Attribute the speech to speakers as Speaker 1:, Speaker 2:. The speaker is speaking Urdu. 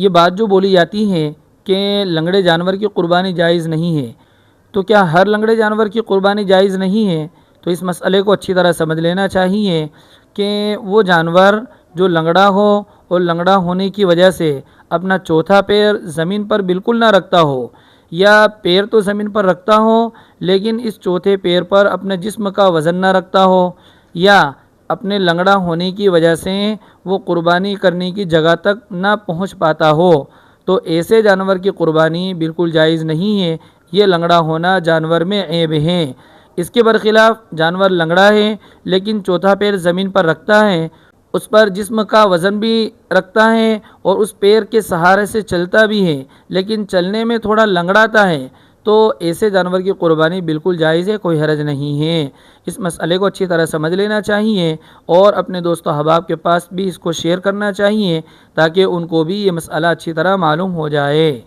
Speaker 1: یہ بات جو بولی جاتی ہے کہ لنگڑے جانور کی قربانی جائز نہیں ہے، تو کیا ہر لنگڑے جانور کی قربانی جائز نہیں ہے؟ تو اس مسئلے کو اچھی طرح سمجھ لینا چاہیے کہ وہ جانور جو لنگڑا ہو اور لنگڑا ہونے کی وجہ سے اپنا چوتھا پیر زمین پر بالکل نہ رکھتا ہو، یا پیر تو زمین پر رکھتا ہو لیکن اس چوتھے پیر پر اپنے جسم کا وزن نہ رکھتا ہو، یا اپنے لنگڑا ہونے کی وجہ سے وہ قربانی کرنے کی جگہ تک نہ پہنچ پاتا ہو، تو ایسے جانور کی قربانی بالکل جائز نہیں ہے۔ یہ لنگڑا ہونا جانور میں عیب ہے۔ اس کے برخلاف جانور لنگڑا ہے لیکن چوتھا پیر زمین پر رکھتا ہے، اس پر جسم کا وزن بھی رکھتا ہے اور اس پیر کے سہارے سے چلتا بھی ہے، لیکن چلنے میں تھوڑا لنگڑاتا ہے، تو ایسے جانور کی قربانی بالکل جائز ہے، کوئی حرج نہیں ہے۔ اس مسئلے کو اچھی طرح سمجھ لینا چاہیے اور اپنے دوست و احباب کے پاس بھی اس کو شیئر کرنا چاہیے تاکہ ان کو بھی یہ مسئلہ اچھی طرح معلوم ہو جائے۔